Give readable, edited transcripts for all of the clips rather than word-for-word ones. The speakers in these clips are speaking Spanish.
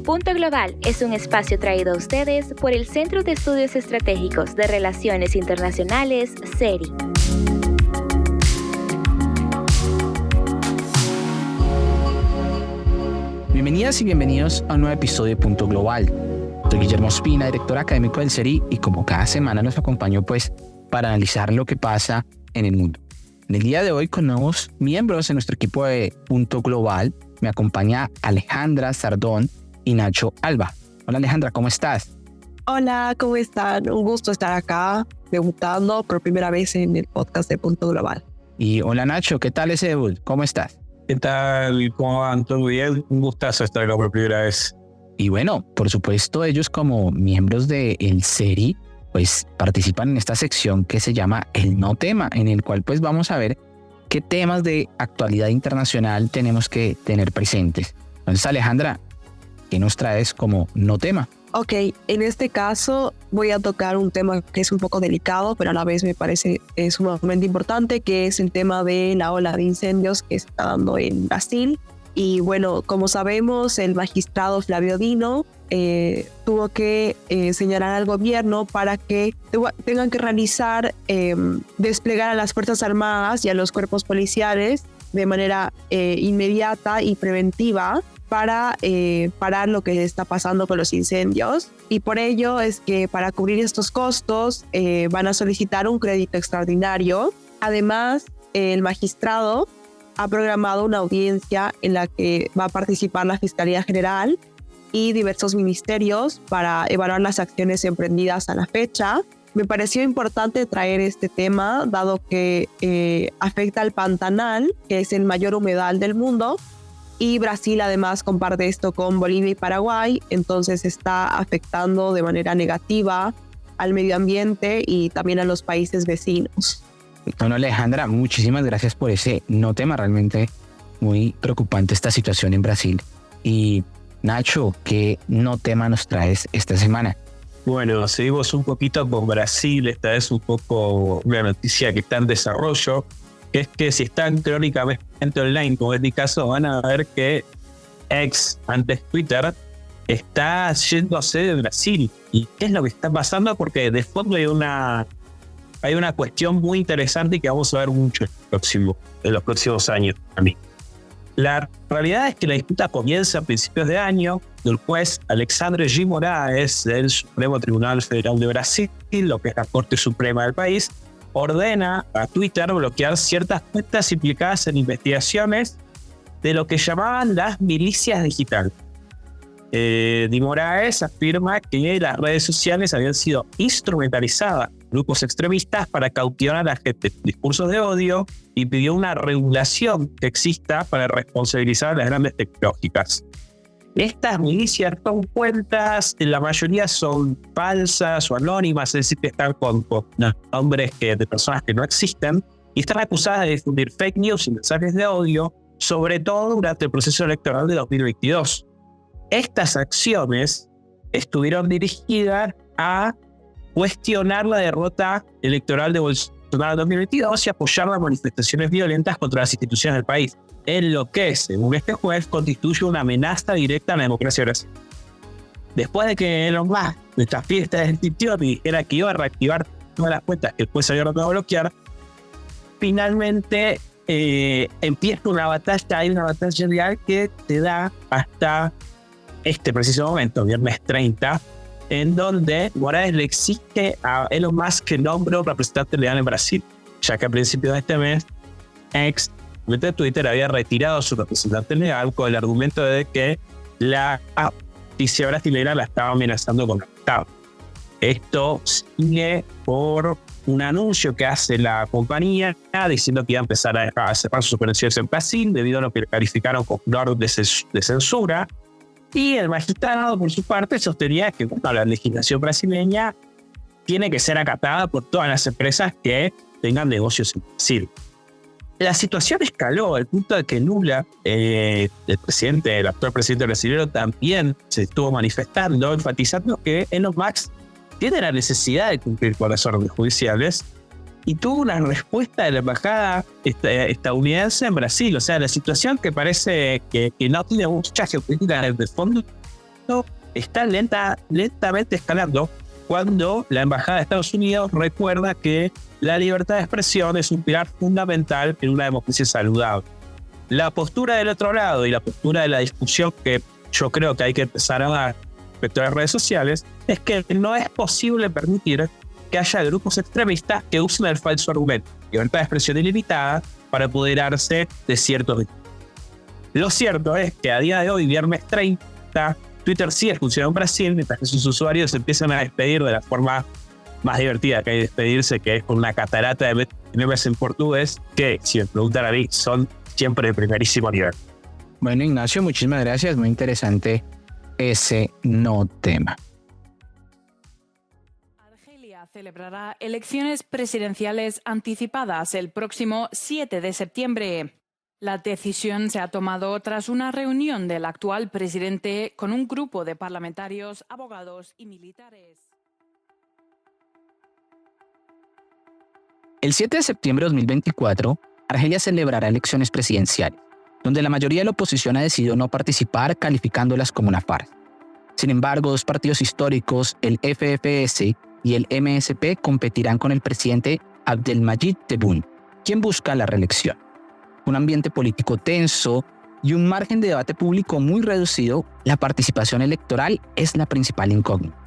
Punto Global es un espacio traído a ustedes por el Centro de Estudios Estratégicos de Relaciones Internacionales, CERI. Bienvenidas y bienvenidos a un nuevo episodio de Punto Global. Soy Guillermo Espina, director académico del CERI, y como cada semana los acompaño para analizar lo que pasa en el mundo. En el día de hoy, con nuevos miembros en nuestro equipo de Punto Global, me acompaña Alejandra Sardón y Nacho Alba. Hola Alejandra, ¿cómo estás? Hola, ¿cómo están? Un gusto estar acá debutando por primera vez en el podcast de Punto Global. Y hola Nacho, ¿qué tal ese debut? ¿Cómo estás? ¿Qué tal? ¿Cómo van? ¿Todo bien? Un gustazo estar acá por primera vez. Y bueno, por supuesto, ellos como miembros del CERI, pues participan en esta sección que se llama El No Tema, en el cual pues vamos a ver qué temas de actualidad internacional tenemos que tener presentes. Entonces, Alejandra, ¿qué nos traes como no tema? Ok, en este caso voy a tocar un tema que es un poco delicado, pero a la vez me parece sumamente importante, que es el tema de la ola de incendios que se está dando en Brasil. Y bueno, como sabemos, el magistrado Flavio Dino tuvo que señalar al gobierno para que tengan que realizar, desplegar a las Fuerzas Armadas y a los cuerpos policiales de manera inmediata y preventiva para parar lo que está pasando con los incendios. Y por ello es que para cubrir estos costos van a solicitar un crédito extraordinario. Además, el magistrado ha programado una audiencia en la que va a participar la Fiscalía General y diversos ministerios para evaluar las acciones emprendidas a la fecha. Me pareció importante traer este tema, dado que afecta al Pantanal, que es el mayor humedal del mundo, y Brasil además comparte esto con Bolivia y Paraguay, entonces está afectando de manera negativa al medio ambiente y también a los países vecinos. Bueno, Alejandra, muchísimas gracias por ese no tema. Realmente muy preocupante esta situación en Brasil. Y Nacho, ¿qué no tema nos traes esta semana? Bueno, seguimos un poquito con Brasil. Esta es un poco una noticia que está en desarrollo, que es que si están crónicamente online, como es mi caso, van a ver que X, antes Twitter, está yéndose de Brasil. ¿Y qué es lo que está pasando? Porque de fondo hay una cuestión muy interesante que vamos a ver mucho en los próximos años a mí. La realidad es que la disputa comienza a principios de año. El juez Alexandre G. Moraes del Supremo Tribunal Federal de Brasil, lo que es la Corte Suprema del país, ordena a Twitter bloquear ciertas cuentas implicadas en investigaciones de lo que llamaban las milicias digitales. Di Moraes afirma que las redes sociales habían sido instrumentalizadas por grupos extremistas para cautivar a la gente con discursos de odio y pidió una regulación que exista para responsabilizar a las grandes tecnológicas. Estas milicias son cuentas, la mayoría son falsas o anónimas, es decir, que están con nombres de personas que no existen y están acusadas de difundir fake news y mensajes de odio, sobre todo durante el proceso electoral de 2022. Estas acciones estuvieron dirigidas a cuestionar la derrota electoral de Bolsonaro en 2022 y apoyar las manifestaciones violentas contra las instituciones del país, en lo que, según este juez, constituye una amenaza directa a la democracia brasileña. Después de que Elon Musk, de esta fiesta de institución, dijera que iba a reactivar todas las cuentas que después había tratado de bloquear, finalmente empieza una batalla, hay una batalla real que te da hasta este preciso momento, viernes 30, en donde Moraes le exige a Elon Musk que nombre un representante legal en Brasil, ya que a principios de este mes, X, de Twitter, había retirado a su representante legal con el argumento de que la justicia brasileña la estaba amenazando con el Estado. Esto sigue por un anuncio que hace la compañía diciendo que iba a empezar a cerrar sus operaciones en Brasil debido a lo que calificaron como un orden de censura. Y el magistrado, por su parte, sostenía que la legislación brasileña tiene que ser acatada por todas las empresas que tengan negocios en Brasil. La situación escaló al punto de que Lula, el actual presidente brasileño, también se estuvo manifestando, enfatizando que Elon Musk tiene la necesidad de cumplir con las órdenes judiciales y tuvo una respuesta de la embajada estadounidense en Brasil. O sea, la situación que parece que no tiene mucha geopolítica de fondo esto está lentamente escalando cuando la Embajada de Estados Unidos recuerda que la libertad de expresión es un pilar fundamental en una democracia saludable. La postura del otro lado y la postura de la discusión que yo creo que hay que empezar a dar respecto a las redes sociales es que no es posible permitir que haya grupos extremistas que usen el falso argumento, libertad de expresión ilimitada, para apoderarse de ciertos discursos. Lo cierto es que a día de hoy, viernes 30, Twitter sigue funcionando en Brasil, mientras que sus usuarios se empiezan a despedir de la forma más divertida que hay de despedirse, que es con una catarata de memes en portugués, que, si me preguntan a mí, son siempre de primerísimo nivel. Bueno, Ignacio, muchísimas gracias. Muy interesante ese no tema. Argelia celebrará elecciones presidenciales anticipadas el próximo 7 de septiembre. La decisión se ha tomado tras una reunión del actual presidente con un grupo de parlamentarios, abogados y militares. El 7 de septiembre de 2024, Argelia celebrará elecciones presidenciales, donde la mayoría de la oposición ha decidido no participar, calificándolas como una farsa. Sin embargo, dos partidos históricos, el FFS y el MSP, competirán con el presidente Abdelmadjid Tebboune, quien busca la reelección. Un ambiente político tenso y un margen de debate público muy reducido, la participación electoral es la principal incógnita.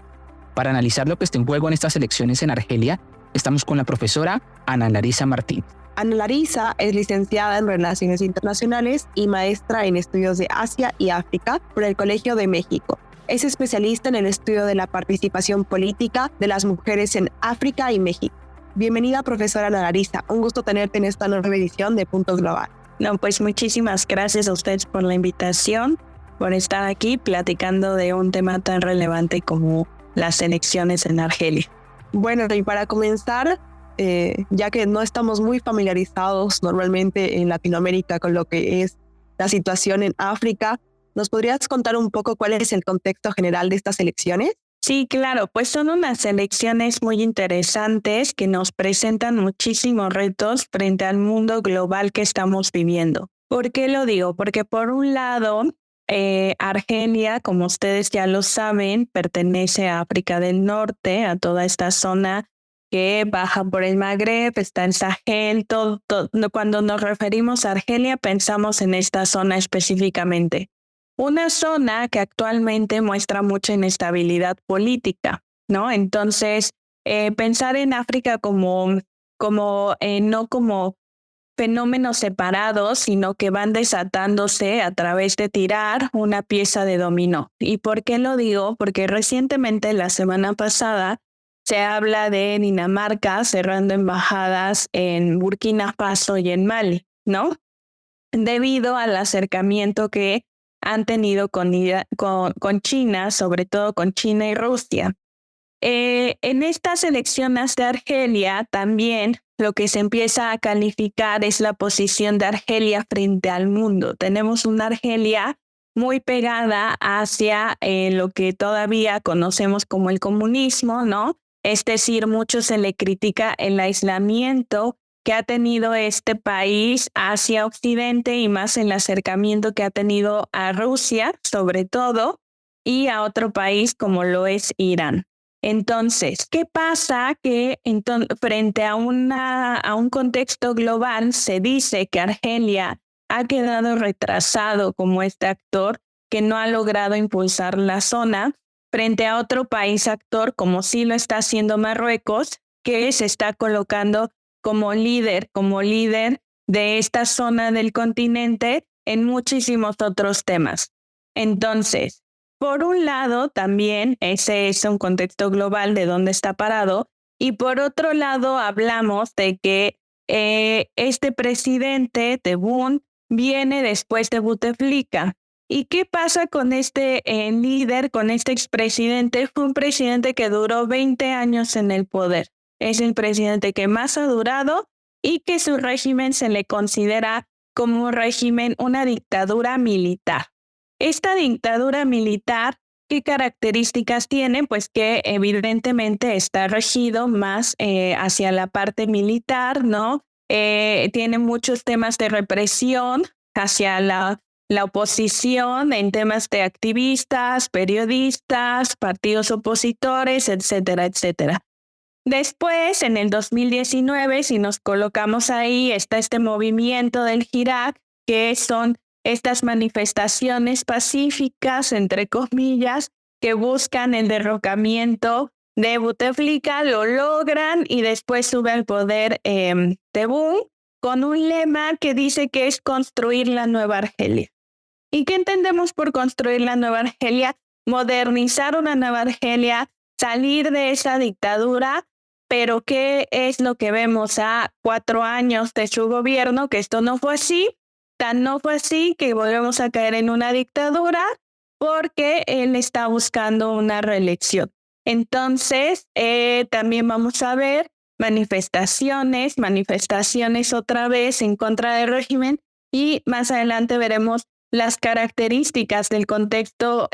Para analizar lo que está en juego en estas elecciones en Argelia, estamos con la profesora Ana Larisa Martínez. Ana Larisa es licenciada en Relaciones Internacionales y maestra en Estudios de Asia y África por el Colegio de México. Es especialista en el estudio de la participación política de las mujeres en África y México. Bienvenida, profesora Ana Larisa. Un gusto tenerte en esta nueva edición de Puntos Global. No, pues muchísimas gracias a ustedes por la invitación, por estar aquí platicando de un tema tan relevante como las elecciones en Argelia. Bueno, y para comenzar, ya que no estamos muy familiarizados normalmente en Latinoamérica con lo que es la situación en África, ¿nos podrías contar un poco cuál es el contexto general de estas elecciones? Sí, claro, pues son unas elecciones muy interesantes que nos presentan muchísimos retos frente al mundo global que estamos viviendo. ¿Por qué lo digo? Porque por un lado, Argelia, como ustedes ya lo saben, pertenece a África del Norte, a toda esta zona que baja por el Magreb, está en Sahel, todo. Cuando nos referimos a Argelia, pensamos en esta zona específicamente. Una zona que actualmente muestra mucha inestabilidad política, ¿no? Entonces, pensar en África no como fenómenos separados, sino que van desatándose a través de tirar una pieza de dominó. ¿Y por qué lo digo? Porque recientemente, la semana pasada, se habla de Dinamarca cerrando embajadas en Burkina Faso y en Mali, ¿no? Debido al acercamiento que han tenido con China, sobre todo con China y Rusia. En estas elecciones de Argelia también lo que se empieza a calificar es la posición de Argelia frente al mundo. Tenemos una Argelia muy pegada hacia lo que todavía conocemos como el comunismo, ¿no? Es decir, mucho se le critica el aislamiento que ha tenido este país hacia Occidente y más el acercamiento que ha tenido a Rusia, sobre todo, y a otro país como lo es Irán. Entonces, ¿qué pasa? Que frente a un contexto global se dice que Argelia ha quedado retrasado como este actor que no ha logrado impulsar la zona frente a otro país actor como sí lo está haciendo Marruecos, que se está colocando como líder de esta zona del continente en muchísimos otros temas. Entonces, por un lado, también ese es un contexto global de dónde está parado, y por otro lado hablamos de que este presidente Tebboune viene después de Bouteflika. ¿Y qué pasa con este líder, con este expresidente? Fue un presidente que duró 20 años en el poder. Es el presidente que más ha durado y que su régimen se le considera como un régimen, una dictadura militar. Esta dictadura militar, ¿qué características tiene? Pues que evidentemente está regido más hacia la parte militar, ¿no? Tiene muchos temas de represión hacia la oposición en temas de activistas, periodistas, partidos opositores, etcétera, etcétera. Después, en el 2019, si nos colocamos ahí, está este movimiento del Hirak, que son estas manifestaciones pacíficas, entre comillas, que buscan el derrocamiento de Buteflika, lo logran y después sube al poder Tebboune con un lema que dice que es construir la nueva Argelia. ¿Y qué entendemos por construir la nueva Argelia? Modernizar una nueva Argelia, salir de esa dictadura, pero ¿qué es lo que vemos a 4 años de su gobierno? Que esto no fue así, tan no fue así que volvemos a caer en una dictadura porque él está buscando una reelección. Entonces, también vamos a ver manifestaciones otra vez en contra del régimen y más adelante veremos las características del contexto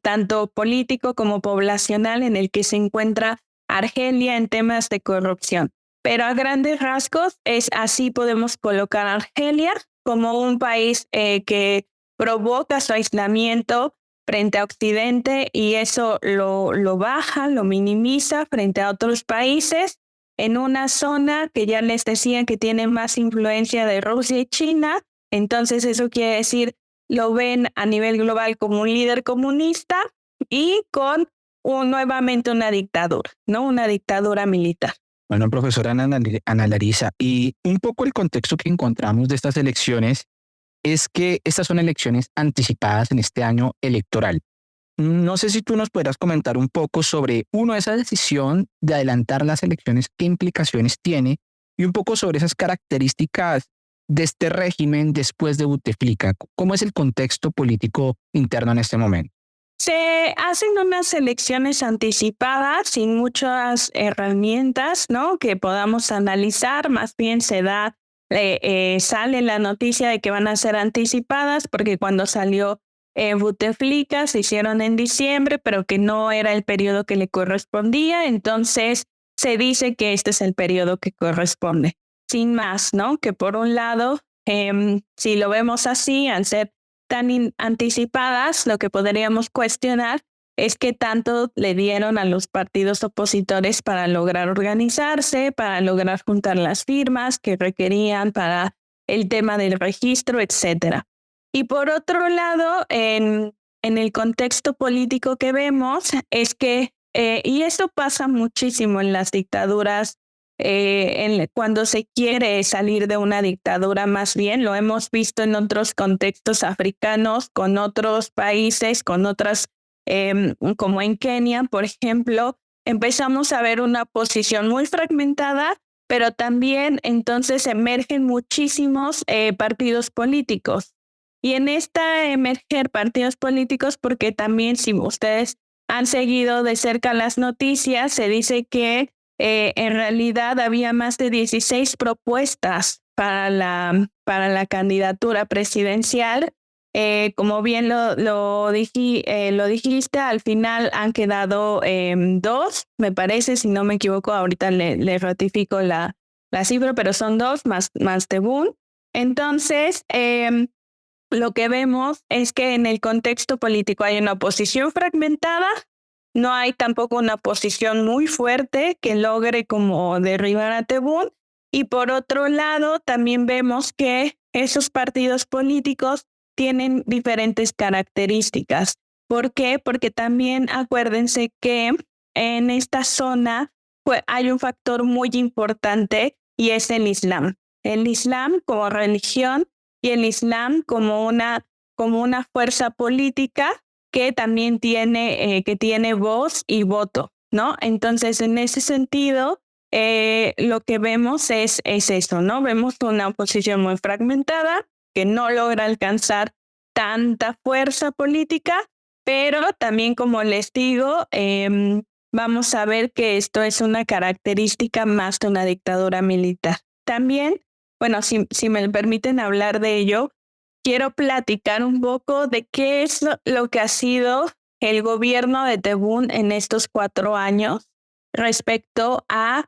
tanto político como poblacional en el que se encuentra Argelia en temas de corrupción. Pero a grandes rasgos es así podemos colocar a Argelia como un país que provoca su aislamiento frente a Occidente y eso lo baja, lo minimiza frente a otros países en una zona que ya les decía que tiene más influencia de Rusia y China. Entonces eso quiere decir lo ven a nivel global como un líder comunista y con nuevamente una dictadura, ¿no? Una dictadura militar. Bueno, profesora Ana Larisa, y un poco el contexto que encontramos de estas elecciones es que estas son elecciones anticipadas en este año electoral. No sé si tú nos podrás comentar un poco sobre, esa decisión de adelantar las elecciones, qué implicaciones tiene, y un poco sobre esas características de este régimen después de Buteflika. ¿Cómo es el contexto político interno en este momento? Se hacen unas elecciones anticipadas sin muchas herramientas, ¿no? Que podamos analizar, más bien se da, sale la noticia de que van a ser anticipadas porque cuando salió Buteflika se hicieron en diciembre, pero que no era el periodo que le correspondía, entonces se dice que este es el periodo que corresponde. Sin más, ¿no? Que por un lado, si lo vemos así, al ser tan anticipadas, lo que podríamos cuestionar es qué tanto le dieron a los partidos opositores para lograr organizarse, para lograr juntar las firmas que requerían para el tema del registro, etcétera. Y por otro lado, en el contexto político que vemos es que, y esto pasa muchísimo en las dictaduras, cuando se quiere salir de una dictadura, más bien lo hemos visto en otros contextos africanos, con otros países, con otras, como en Kenia, por ejemplo, empezamos a ver una posición muy fragmentada, pero también entonces emergen muchísimos partidos políticos. Y en esta emerger partidos políticos, porque también si ustedes han seguido de cerca las noticias, se dice que en realidad había más de 16 propuestas para la candidatura presidencial. Como bien lo dijiste, al final han quedado 2, me parece, si no me equivoco, ahorita le ratifico la cifra, pero son 2 más Tebboune. Entonces, lo que vemos es que en el contexto político hay una oposición fragmentada, no hay tampoco una posición muy fuerte que logre como derribar a Tebboune. Y por otro lado, también vemos que esos partidos políticos tienen diferentes características. ¿Por qué? Porque también acuérdense que en esta zona hay un factor muy importante y es el Islam. El Islam como religión y el Islam como una fuerza política que también tiene voz y voto, ¿no? Entonces, en ese sentido, lo que vemos es eso, ¿no? Vemos una oposición muy fragmentada que no logra alcanzar tanta fuerza política, pero también, como les digo, vamos a ver que esto es una característica más de una dictadura militar. También, bueno, si me permiten hablar de ello, quiero platicar un poco de qué es lo que ha sido el gobierno de Tebboune en estos 4 años respecto a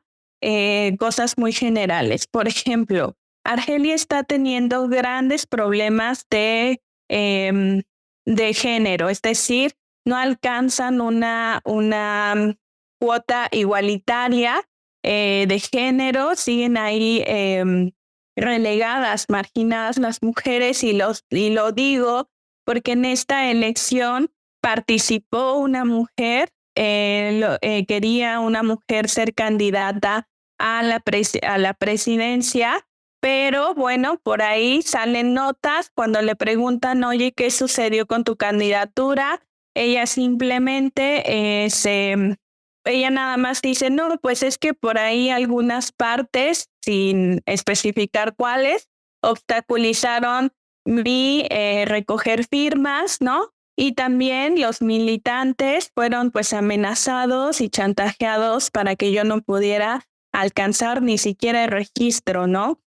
cosas muy generales. Por ejemplo, Argelia está teniendo grandes problemas de de género, es decir, no alcanzan una cuota igualitaria de género, siguen ahí relegadas, marginadas las mujeres, y lo digo porque en esta elección participó una mujer, quería una mujer ser candidata a la presidencia, pero bueno, por ahí salen notas cuando le preguntan, oye, ¿qué sucedió con tu candidatura? Ella simplemente ella nada más dice, no, pues es que por ahí algunas partes, sin especificar cuáles, obstaculizaron mi recoger firmas, ¿no? Y también los militantes fueron pues amenazados y chantajeados para que yo no pudiera alcanzar ni siquiera el registro, ¿no?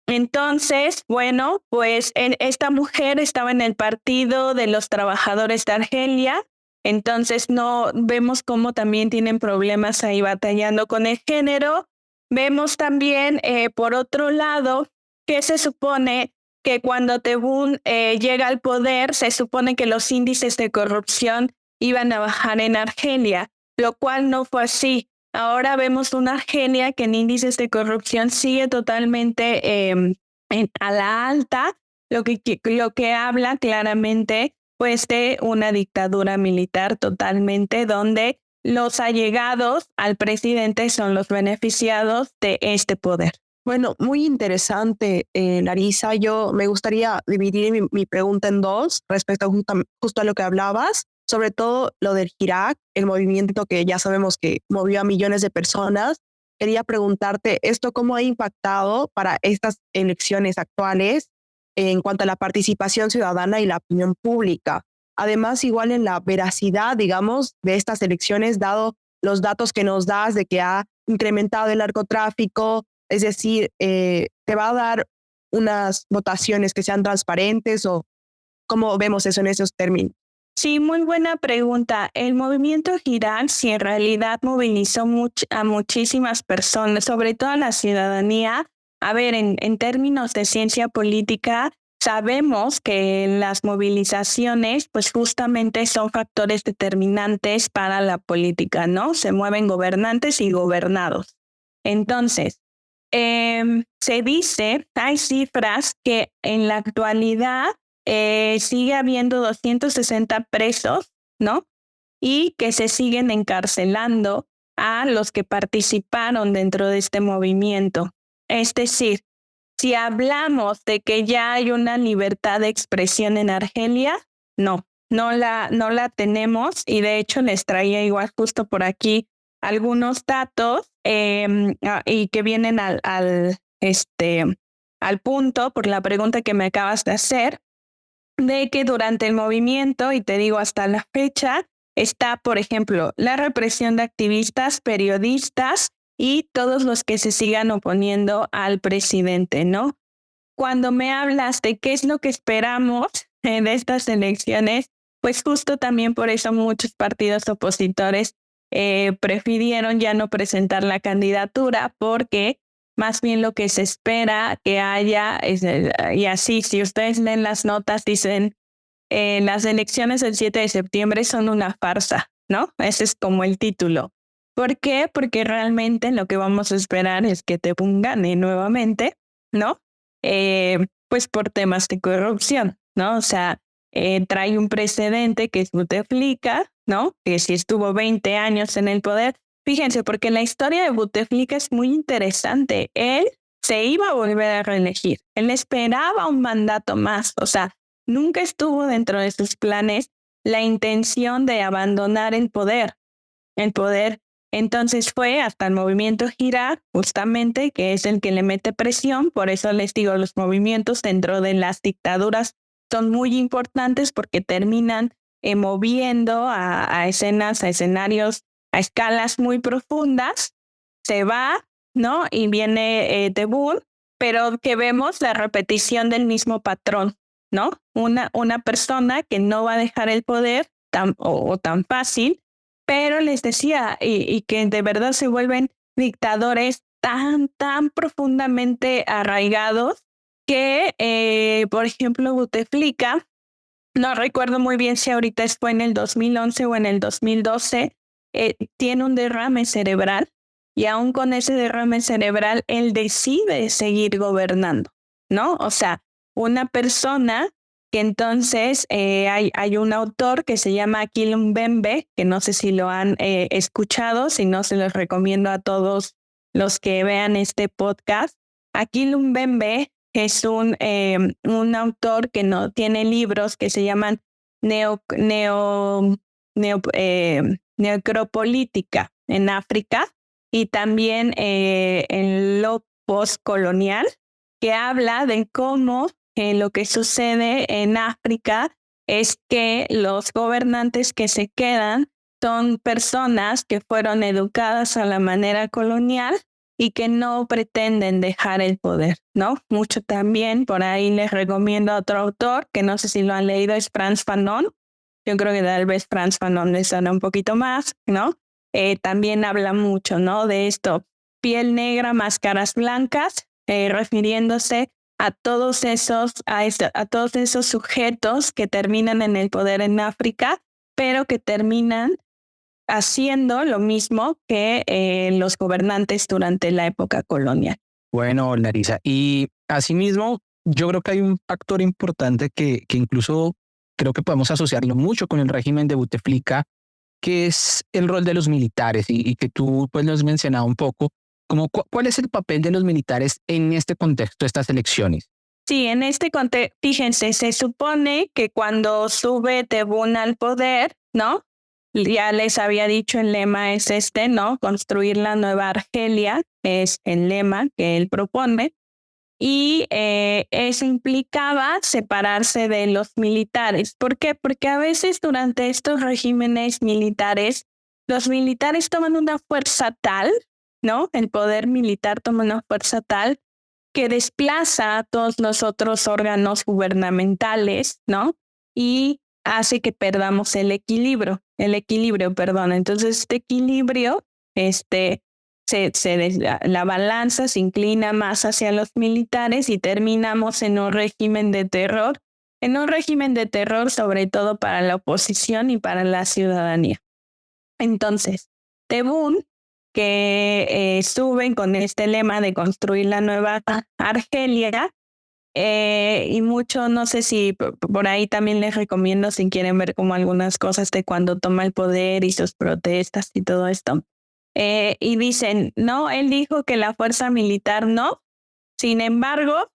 Entonces, bueno, pues esta mujer estaba en el Partido de los Trabajadores de Argelia, entonces no vemos cómo también tienen problemas ahí batallando con el género. Vemos también, por otro lado, que se supone que cuando Tebboune llega al poder, se supone que los índices de corrupción iban a bajar en Argelia, lo cual no fue así. Ahora vemos una Argelia que en índices de corrupción sigue totalmente a la alta, lo que habla claramente pues de una dictadura militar totalmente, donde los allegados al presidente son los beneficiados de este poder. Bueno, muy interesante, Larisa. Yo me gustaría dividir mi pregunta en dos respecto justo a lo que hablabas, sobre todo lo del Hirak, el movimiento que ya sabemos que movió a millones de personas. Quería preguntarte, ¿esto cómo ha impactado para estas elecciones actuales en cuanto a la participación ciudadana y la opinión pública? Además, igual en la veracidad, digamos, de estas elecciones, dado los datos que nos das de que ha incrementado el narcotráfico, es decir, ¿te va a dar unas votaciones que sean transparentes o cómo vemos eso en esos términos? Sí, muy buena pregunta. El movimiento Hirak sí en realidad movilizó a muchísimas personas, sobre todo a la ciudadanía. A ver, en términos de ciencia política, sabemos que las movilizaciones, pues justamente son factores determinantes para la política, ¿no? Se mueven gobernantes y gobernados. Entonces, se dice, hay cifras que en la actualidad sigue habiendo 260 presos, ¿no? Y que se siguen encarcelando a los que participaron dentro de este movimiento. Es decir, si hablamos de que ya hay una libertad de expresión en Argelia, no la tenemos, y de hecho les traía igual justo por aquí algunos datos y que vienen al punto por la pregunta que me acabas de hacer, de que durante el movimiento, y te digo hasta la fecha, está, por ejemplo, la represión de activistas, periodistas y todos los que se sigan oponiendo al presidente, ¿no? Cuando me hablas de qué es lo que esperamos de estas elecciones, pues justo también por eso muchos partidos opositores prefirieron ya no presentar la candidatura, porque más bien lo que se espera que haya, y así, si ustedes leen las notas, dicen, las elecciones del 7 de septiembre son una farsa, ¿no? Ese es como el título. ¿Por qué? Porque realmente lo que vamos a esperar es que Tebboune gane nuevamente, ¿no? Pues por temas de corrupción, ¿no? O sea, trae un precedente que es Bouteflika, ¿no? Que si estuvo 20 años en el poder. Fíjense, porque la historia de Bouteflika es muy interesante. Él se iba a volver a reelegir. Él esperaba un mandato más. O sea, nunca estuvo dentro de sus planes la intención de abandonar el poder. Entonces fue hasta el movimiento Hirak, justamente, que es el que le mete presión. Por eso les digo, los movimientos dentro de las dictaduras son muy importantes, porque terminan moviendo a escenas, a escenarios, a escalas muy profundas. Se va, ¿no? Y viene Tebboune, pero que vemos la repetición del mismo patrón, ¿no? Una persona que no va a dejar el poder tan fácil, pero les decía, y que de verdad se vuelven dictadores tan profundamente arraigados que, por ejemplo, Bouteflika, no recuerdo muy bien si ahorita fue en el 2011 o en el 2012, tiene un derrame cerebral y aún con ese derrame cerebral, él decide seguir gobernando, ¿no? O sea, una persona que entonces hay un autor que se llama Akil Mbembe, que no sé si lo han escuchado, si no se los recomiendo a todos los que vean este podcast. Akil Mbembe es un autor que no tiene libros que se llaman necropolítica en África y también en lo postcolonial, que habla de cómo lo que sucede en África es que los gobernantes que se quedan son personas que fueron educadas a la manera colonial y que no pretenden dejar el poder, ¿no? Mucho también, por ahí les recomiendo a otro autor, que no sé si lo han leído, es Frantz Fanon. Yo creo que tal vez Frantz Fanon les suena un poquito más, ¿no? También habla mucho, ¿no? De esto, piel negra, máscaras blancas, refiriéndose a todos esos sujetos que terminan en el poder en África, pero que terminan haciendo lo mismo que los gobernantes durante la época colonial. Bueno, Larisa, y asimismo, yo creo que hay un factor importante que incluso creo que podemos asociarlo mucho con el régimen de Bouteflika, que es el rol de los militares y que tú pues lo has mencionado un poco. Como, ¿cuál es el papel de los militares en este contexto de estas elecciones? Sí, en este contexto, fíjense, se supone que cuando sube Tebboune al poder, ¿no? Ya les había dicho, el lema es este, ¿no? Construir la nueva Argelia, es el lema que él propone. Y eso implicaba separarse de los militares. ¿Por qué? Porque a veces durante estos regímenes militares, los militares toman una fuerza tal, ¿no? El poder militar toma una fuerza tal que desplaza a todos los otros órganos gubernamentales, ¿no? Y hace que perdamos el equilibrio, perdón. Entonces, este equilibrio, la balanza se inclina más hacia los militares y terminamos en un régimen de terror, sobre todo para la oposición y para la ciudadanía. Entonces, Tebboune, que suben con este lema de construir la nueva Argelia, y mucho, no sé si por ahí también les recomiendo si quieren ver como algunas cosas de cuando toma el poder y sus protestas y todo esto. Y dicen, no, él dijo que la fuerza militar no, sin embargo,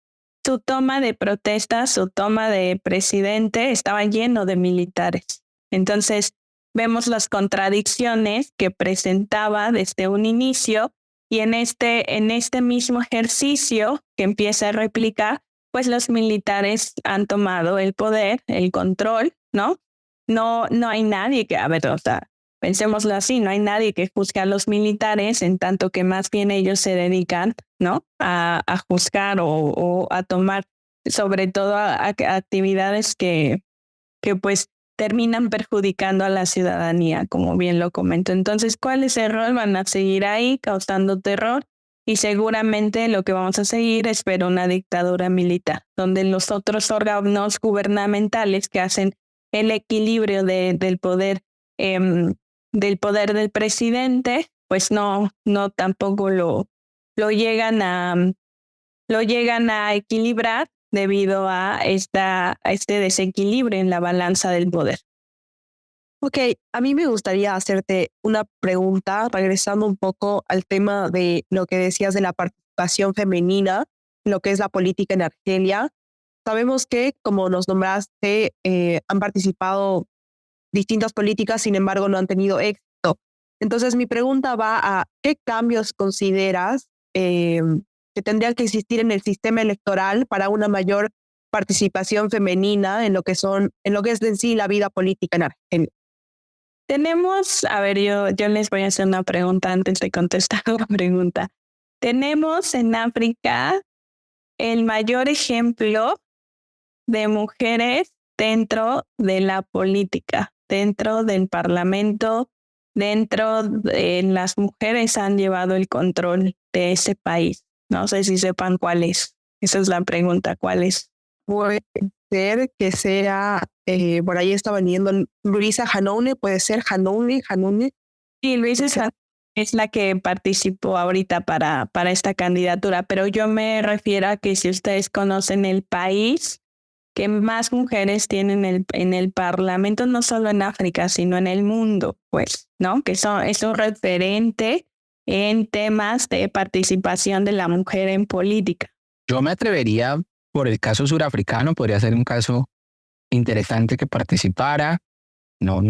su toma de protesta, su toma de presidente estaba lleno de militares. Entonces, vemos las contradicciones que presentaba desde un inicio y en este mismo ejercicio que empieza a replicar, pues los militares han tomado el poder, el control, ¿no? No hay nadie que, a ver, o sea, pensémoslo así, no hay nadie que juzgue a los militares, en tanto que más bien ellos se dedican, ¿no? A juzgar o a tomar sobre todo a actividades que pues terminan perjudicando a la ciudadanía, como bien lo comento. Entonces, ¿cuál es el rol? Van a seguir ahí causando terror y seguramente lo que vamos a seguir es ver una dictadura militar, donde los otros órganos gubernamentales que hacen el equilibrio del poder del presidente, pues no tampoco lo llegan a equilibrar debido a este desequilibrio en la balanza del poder. Ok, a mí me gustaría hacerte una pregunta, regresando un poco al tema de lo que decías de la participación femenina, lo que es la política en Argelia. Sabemos que, como nos nombraste, han participado distintas políticas, sin embargo, no han tenido éxito. Entonces, mi pregunta va a ¿qué cambios consideras que tendrían que existir en el sistema electoral para una mayor participación femenina en lo que es en sí la vida política en Argelia? Tenemos, a ver, yo les voy a hacer una pregunta antes de contestar la pregunta. Tenemos en África el mayor ejemplo de mujeres dentro de la política, dentro del parlamento, las mujeres han llevado el control de ese país. No sé si sepan cuál es. Esa es la pregunta, ¿cuál es? Puede ser que sea, por ahí estaba viendo Luisa Hanoune, puede ser Hanoune. Sí, Luis es la que participó ahorita para esta candidatura, pero yo me refiero a que si ustedes conocen el país que más mujeres tienen en el Parlamento, no solo en África, sino en el mundo, pues, ¿no? Que es un referente en temas de participación de la mujer en política. Yo me atrevería, por el caso surafricano, podría ser un caso interesante que participara. No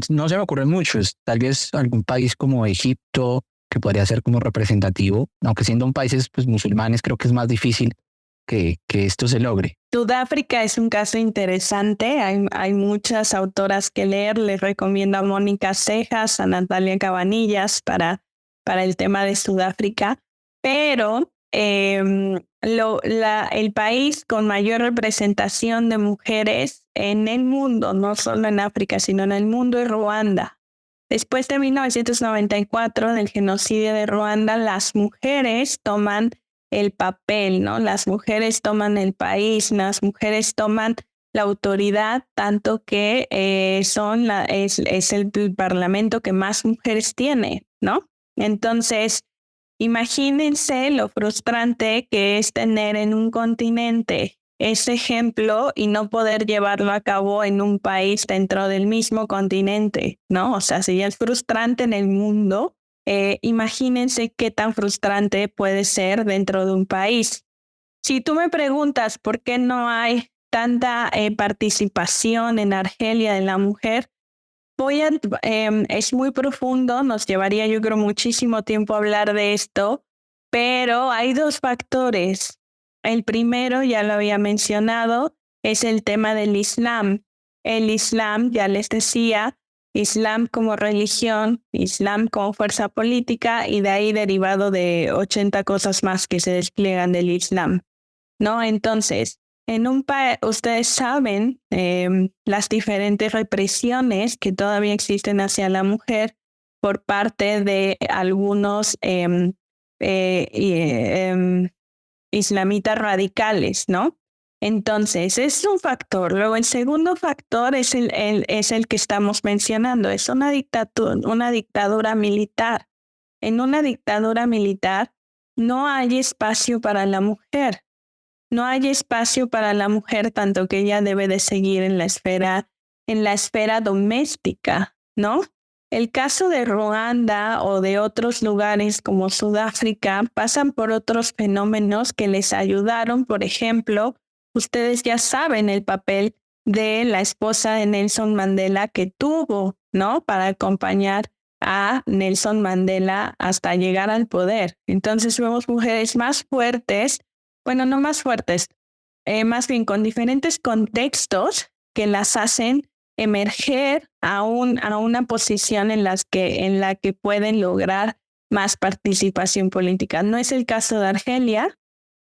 se me ocurren muchos. Tal vez algún país como Egipto, que podría ser como representativo, aunque siendo países pues, musulmanes, creo que es más difícil que esto se logre. Sudáfrica es un caso interesante. Hay muchas autoras que leer. Les recomiendo a Mónica Cejas, a Natalia Cabanillas para el tema de Sudáfrica. Pero el país con mayor representación de mujeres en el mundo, no solo en África, sino en el mundo, es Ruanda. Después de 1994, del genocidio de Ruanda, las mujeres toman el papel, ¿no? Las mujeres toman el país, las mujeres toman la autoridad, tanto que es el parlamento que más mujeres tiene, ¿no? Entonces, imagínense lo frustrante que es tener en un continente ese ejemplo y no poder llevarlo a cabo en un país dentro del mismo continente, ¿no? O sea, si ya es frustrante en el mundo, imagínense qué tan frustrante puede ser dentro de un país. Si tú me preguntas por qué no hay tanta participación en Argelia de la mujer, es muy profundo, nos llevaría yo creo muchísimo tiempo hablar de esto, pero hay dos factores. El primero, ya lo había mencionado, es el tema del Islam. El Islam, ya les decía, Islam como religión, Islam como fuerza política y de ahí derivado de 80 cosas más que se despliegan del Islam, ¿no? Entonces, en un país, ustedes saben las diferentes represiones que todavía existen hacia la mujer por parte de algunos islamitas radicales, ¿no? Entonces, es un factor. Luego, el segundo factor es el que estamos mencionando, es una dictadura militar. En una dictadura militar no hay espacio para la mujer. No hay espacio para la mujer, tanto que ella debe de seguir en la esfera doméstica, ¿no? El caso de Ruanda o de otros lugares como Sudáfrica pasan por otros fenómenos que les ayudaron. Por ejemplo, ustedes ya saben el papel de la esposa de Nelson Mandela que tuvo, ¿no? Para acompañar a Nelson Mandela hasta llegar al poder. Entonces vemos mujeres más fuertes, bueno, no más fuertes, más bien con diferentes contextos que las hacen emerger a una posición en la que pueden lograr más participación política. No es el caso de Argelia.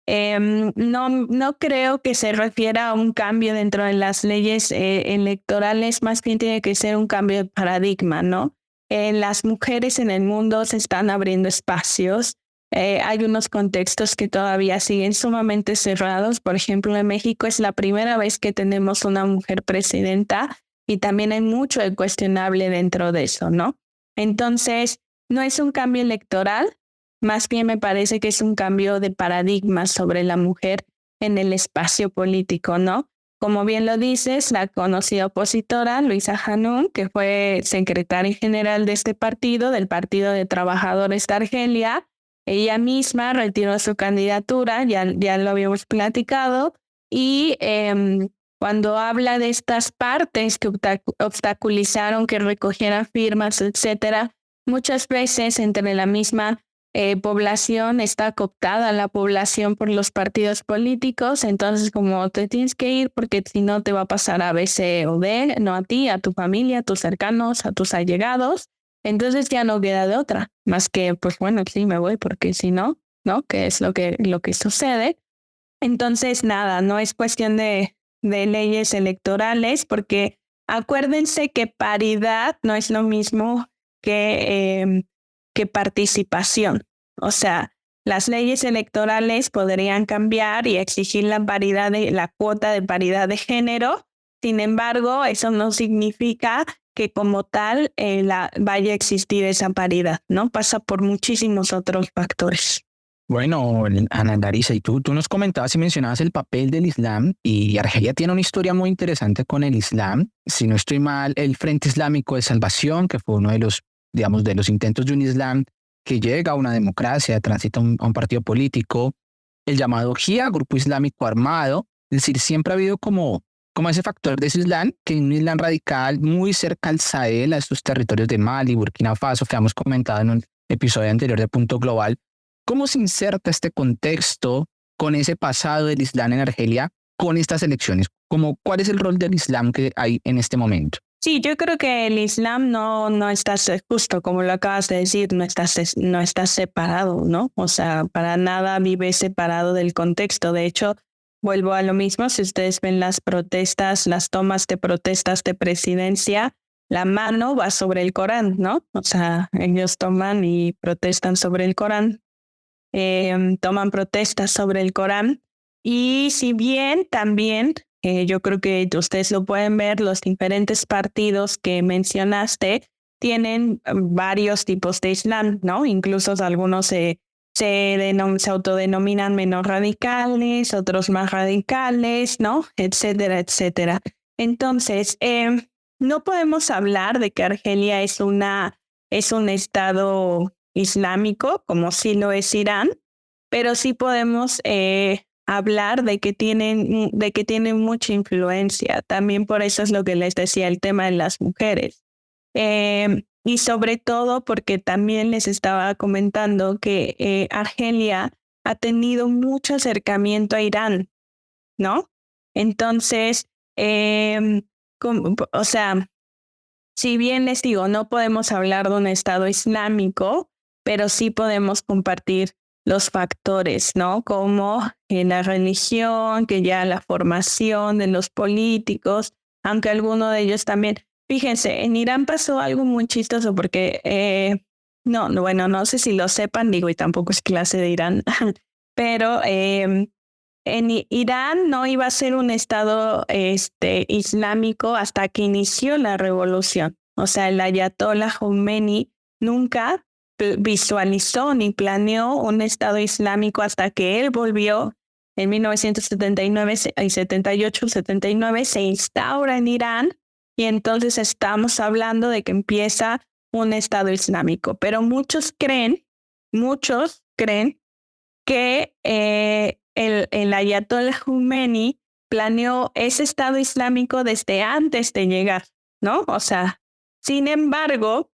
No creo que se refiera a un cambio dentro de las leyes electorales, más bien tiene que ser un cambio de paradigma, ¿no? Las mujeres en el mundo se están abriendo espacios. Hay unos contextos que todavía siguen sumamente cerrados. Por ejemplo, en México es la primera vez que tenemos una mujer presidenta y también hay mucho de cuestionable dentro de eso, ¿no? Entonces, no es un cambio electoral, más bien me parece que es un cambio de paradigma sobre la mujer en el espacio político, ¿no? Como bien lo dices, la conocida opositora Luisa Hanoune, que fue secretaria general de este partido, del Partido de Trabajadores de Argelia, ella misma retiró su candidatura, ya lo habíamos platicado, y cuando habla de estas partes que obstaculizaron que recogieran firmas, etcétera, muchas veces entre la misma población está cooptada la población por los partidos políticos, entonces como te tienes que ir porque si no te va a pasar a B, C o D, no a ti, a tu familia, a tus cercanos, a tus allegados, entonces ya no queda de otra, más que pues bueno, sí me voy porque si no, ¿no? Que es lo que sucede. Entonces nada, no es cuestión de leyes electorales porque acuérdense que paridad no es lo mismo que participación. O sea, las leyes electorales podrían cambiar y exigir la cuota de paridad de género. Sin embargo, eso no significa que como tal vaya a existir esa paridad, ¿no? Pasa por muchísimos otros factores. Bueno, Ana Larisa, y tú nos comentabas y mencionabas el papel del Islam, y Argelia tiene una historia muy interesante con el Islam. Si no estoy mal, el Frente Islámico de Salvación, que fue uno de los, digamos, de los intentos de un Islam que llega a una democracia, transita a un partido político, el llamado JIA, Grupo Islámico Armado. Es decir, siempre ha habido como ese factor de ese Islam, que es un Islam radical muy cerca al Sahel, a estos territorios de Mali, Burkina Faso, que hemos comentado en un episodio anterior de Punto Global. ¿Cómo se inserta este contexto con ese pasado del Islam en Argelia con estas elecciones? ¿Cuál es el rol del Islam que hay en este momento? Sí, yo creo que el Islam no está, justo como lo acabas de decir, no está separado, ¿no? O sea, para nada vive separado del contexto. De hecho, vuelvo a lo mismo, si ustedes ven las protestas, las tomas de protestas de presidencia, la mano va sobre el Corán, ¿no? O sea, ellos toman y protestan sobre el Corán. Toman protestas sobre el Corán, y si bien también yo creo que ustedes lo pueden ver, los diferentes partidos que mencionaste tienen varios tipos de Islam, ¿no? Incluso algunos se autodenominan menos radicales, otros más radicales, ¿no? Etcétera, etcétera. Entonces, no podemos hablar de que Argelia es un estado islámico, como sí lo es Irán, pero sí podemos hablar de que tienen mucha influencia. También por eso es lo que les decía, el tema de las mujeres. Y sobre todo porque también les estaba comentando que Argelia ha tenido mucho acercamiento a Irán, ¿no? Entonces, o sea, si bien les digo, no podemos hablar de un estado islámico, pero sí podemos compartir los factores, ¿no? Como la religión, que ya la formación de los políticos, aunque alguno de ellos también. Fíjense, en Irán pasó algo muy chistoso porque, no sé si lo sepan, digo, y tampoco es clase de Irán, pero en Irán no iba a ser un estado islámico hasta que inició la revolución. O sea, el ayatollah Khomeini nunca visualizó ni planeó un estado islámico hasta que él volvió en 1979 y 78, 79, se instaura en Irán, y entonces estamos hablando de que empieza un estado islámico. Pero muchos creen que el ayatollah Khomeini planeó ese estado islámico desde antes de llegar, ¿no? O sea, sin embargo,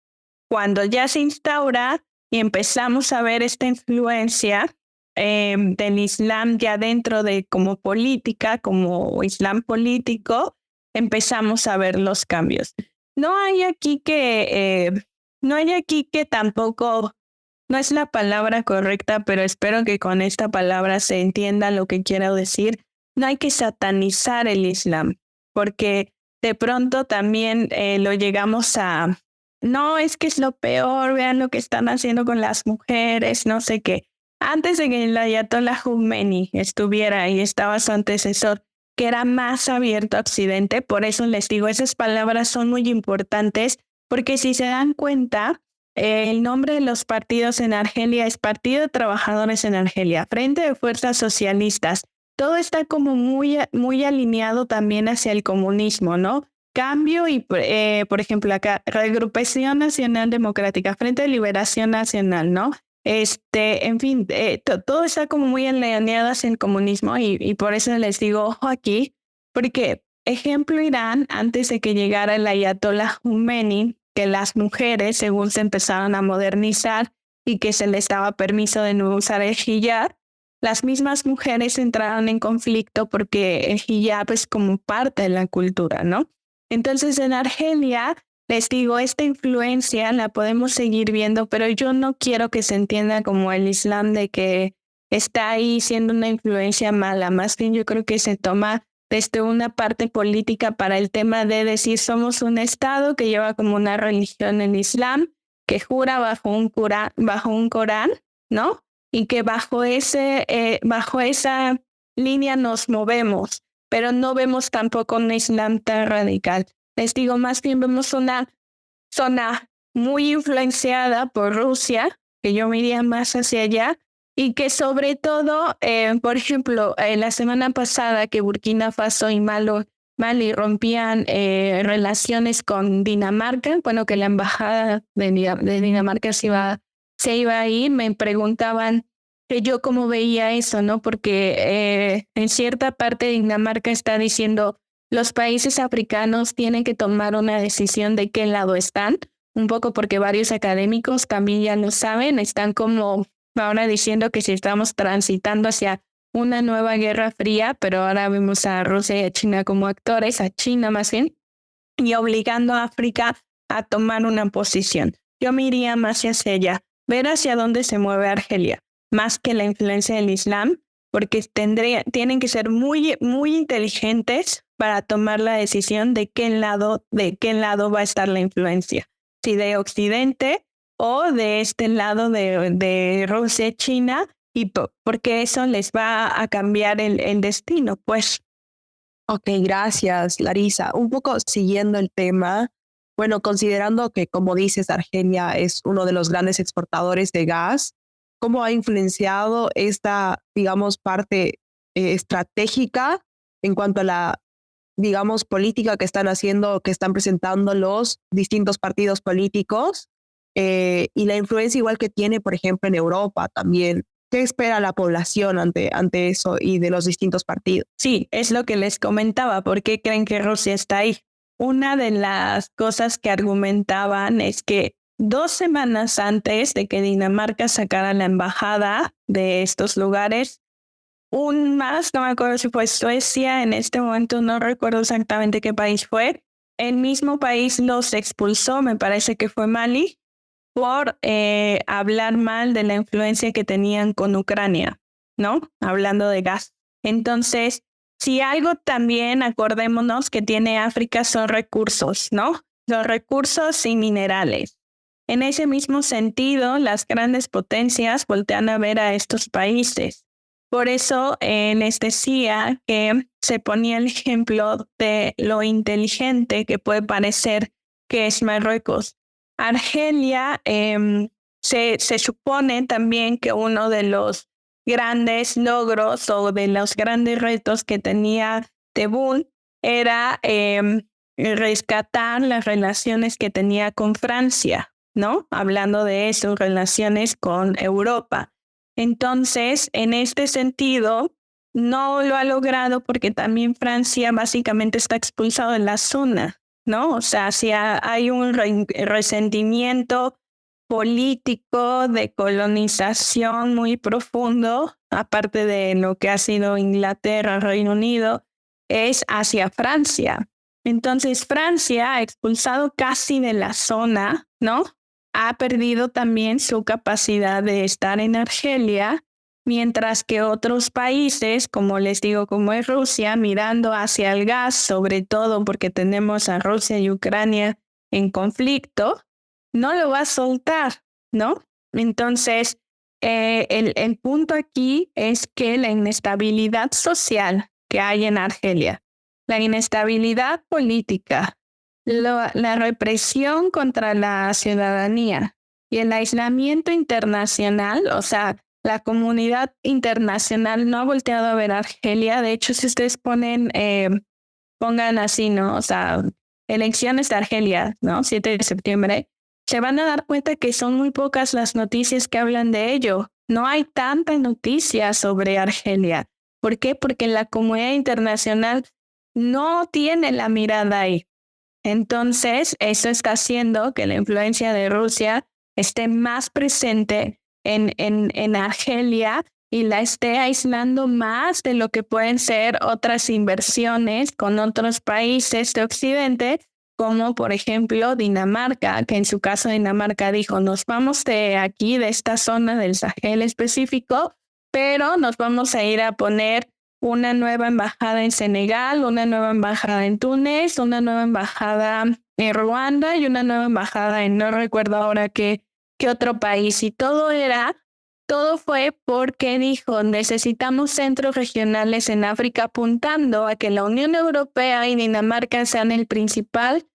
cuando ya se instaura y empezamos a ver esta influencia del Islam ya dentro de como política, como Islam político, empezamos a ver los cambios. No hay aquí que tampoco, no es la palabra correcta, pero espero que con esta palabra se entienda lo que quiero decir. No hay que satanizar el Islam, porque de pronto también lo llegamos a... No, es que es lo peor, vean lo que están haciendo con las mujeres, no sé qué. Antes de que el ayatollah Khomeini estuviera y estaba su antecesor, que era más abierto a Occidente, por eso les digo, esas palabras son muy importantes, porque si se dan cuenta, el nombre de los partidos en Argelia es Partido de Trabajadores en Argelia, Frente de Fuerzas Socialistas. Todo está como muy alineado también hacia el comunismo, ¿no? Cambio y, por ejemplo, acá, Reagrupación Nacional Democrática, Frente de Liberación Nacional, ¿no? En fin, todo está como muy alineado hacia el comunismo, y por eso les digo, ojo aquí, porque, ejemplo, Irán, antes de que llegara el ayatollah Khomeini, que las mujeres, según se empezaron a modernizar y que se les daba permiso de no usar el hijab, las mismas mujeres entraron en conflicto porque el hijab es como parte de la cultura, ¿no? Entonces, en Argelia, les digo, esta influencia la podemos seguir viendo, pero yo no quiero que se entienda como el Islam de que está ahí siendo una influencia mala. Más bien yo creo que se toma desde una parte política para el tema de decir somos un Estado que lleva como una religión el Islam, que jura bajo un Corán, ¿no? y que bajo esa línea nos movemos, pero no vemos tampoco un Islam tan radical. Les digo, más bien vemos una zona muy influenciada por Rusia, que yo me iría más hacia allá, y que sobre todo, por ejemplo, la semana pasada que Burkina Faso y Mali rompían relaciones con Dinamarca, bueno, que la embajada de Dinamarca se iba a ir, me preguntaban que yo cómo veía eso, ¿no? Porque en cierta parte Dinamarca está diciendo los países africanos tienen que tomar una decisión de qué lado están, un poco porque varios académicos también ya lo saben, están como ahora diciendo que si estamos transitando hacia una nueva guerra fría, pero ahora vemos a Rusia y a China como actores, a China más bien, y obligando a África a tomar una posición. Yo me iría más hacia allá, ver hacia dónde se mueve Argelia, más que la influencia del Islam, porque tienen que ser muy, muy inteligentes para tomar la decisión de qué lado va a estar la influencia, si de Occidente o de este lado de Rusia y China, y porque eso les va a cambiar el destino, pues. Ok, gracias, Larisa. Un poco siguiendo el tema, bueno, considerando que, como dices, Argelia es uno de los grandes exportadores de gas, ¿cómo ha influenciado esta, digamos, parte estratégica en cuanto a la, digamos, política que están haciendo, que están presentando los distintos partidos políticos y la influencia igual que tiene, por ejemplo, en Europa también? ¿Qué espera la población ante eso y de los distintos partidos? Sí, es lo que les comentaba. ¿Por qué creen que Rusia está ahí? Una de las cosas que argumentaban es que 2 semanas antes de que Dinamarca sacara la embajada de estos lugares, no me acuerdo si fue Suecia, en este momento no recuerdo exactamente qué país fue, el mismo país los expulsó, me parece que fue Mali, por hablar mal de la influencia que tenían con Ucrania, ¿no? Hablando de gas. Entonces, si algo también acordémonos que tiene África son recursos, ¿no? Los recursos y minerales. En ese mismo sentido, las grandes potencias voltean a ver a estos países. Por eso les decía que se ponía el ejemplo de lo inteligente que puede parecer que es Marruecos. Argelia se supone también que uno de los grandes logros o de los grandes retos que tenía Tebboune era rescatar las relaciones que tenía con Francia, ¿no? Hablando de eso, relaciones con Europa. Entonces, en este sentido, no lo ha logrado porque también Francia básicamente está expulsado de la zona, ¿no? O sea, si hay un resentimiento político de colonización muy profundo, aparte de lo que ha sido Inglaterra, Reino Unido, es hacia Francia. Entonces, Francia ha expulsado casi de la zona, ¿no? Ha perdido también su capacidad de estar en Argelia, mientras que otros países, como les digo, como es Rusia, mirando hacia el gas, sobre todo porque tenemos a Rusia y Ucrania en conflicto, no lo va a soltar, ¿no? Entonces, el punto aquí es que la inestabilidad social que hay en Argelia, la inestabilidad política, la represión contra la ciudadanía y el aislamiento internacional, o sea, la comunidad internacional no ha volteado a ver a Argelia. De hecho, si ustedes pongan así, ¿no? O sea, elecciones de Argelia, ¿no? 7 de septiembre, se van a dar cuenta que son muy pocas las noticias que hablan de ello. No hay tanta noticia sobre Argelia. ¿Por qué? Porque la comunidad internacional no tiene la mirada ahí. Entonces, eso está haciendo que la influencia de Rusia esté más presente en Argelia y la esté aislando más de lo que pueden ser otras inversiones con otros países de Occidente, como por ejemplo Dinamarca, que en su caso Dinamarca dijo, nos vamos de aquí, de esta zona del Sahel específico, pero nos vamos a ir a poner una nueva embajada en Senegal, una nueva embajada en Túnez, una nueva embajada en Ruanda y una nueva embajada en no recuerdo ahora qué otro país. Y todo era todo fue porque dijo, necesitamos centros regionales en África, apuntando a que la Unión Europea y Dinamarca sean el principal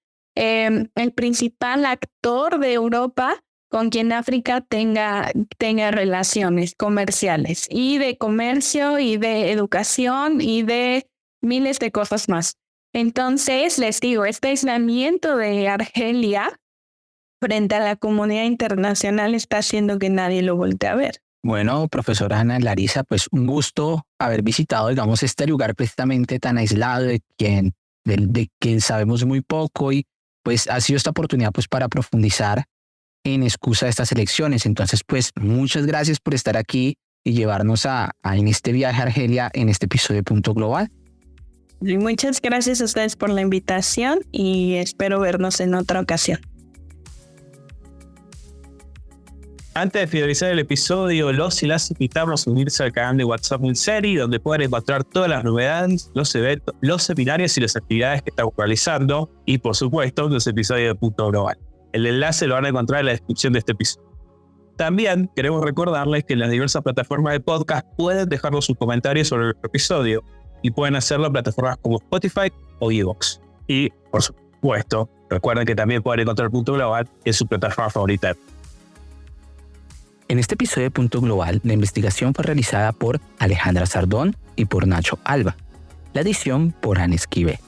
actor de Europa con quien África tenga relaciones comerciales y de comercio y de educación y de miles de cosas más. Entonces, les digo, este aislamiento de Argelia frente a la comunidad internacional está haciendo que nadie lo voltee a ver. Bueno, profesora Ana Larisa, pues un gusto haber visitado, digamos, este lugar precisamente tan aislado de quien sabemos muy poco, y pues ha sido esta oportunidad pues para profundizar en excusa de estas elecciones. Entonces, pues muchas gracias por estar aquí y llevarnos en este viaje a Argelia en este episodio de Punto Global. Y muchas gracias a ustedes por la invitación y espero vernos en otra ocasión. Antes de finalizar el episodio, los y las invitamos a unirse al canal de WhatsApp del SERI, donde pueden encontrar todas las novedades, los eventos, los seminarios y las actividades que estamos realizando, y por supuesto los episodios de Punto Global. El enlace lo van a encontrar en la descripción de este episodio. También queremos recordarles que en las diversas plataformas de podcast pueden dejarnos sus comentarios sobre el episodio, y pueden hacerlo en plataformas como Spotify o iVoox. Y por supuesto, recuerden que también pueden encontrar Punto Global en su plataforma favorita. En este episodio de Punto Global, la investigación fue realizada por Alejandra Sardón y por Nacho Alba. La edición por Ana Esquivel.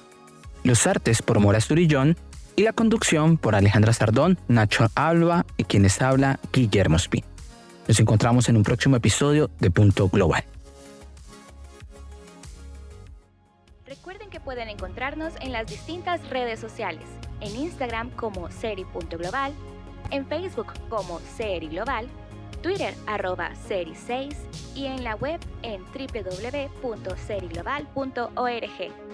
Los artes por Mora Surillón y la conducción por Alejandra Sardón, Nacho Alba y quienes habla Guillermo Espina. Nos encontramos en un próximo episodio de Punto Global. Recuerden que pueden encontrarnos en las distintas redes sociales, en Instagram como seri.global, en Facebook como Seri Global, Twitter @seri6 y en la web en www.seriglobal.org.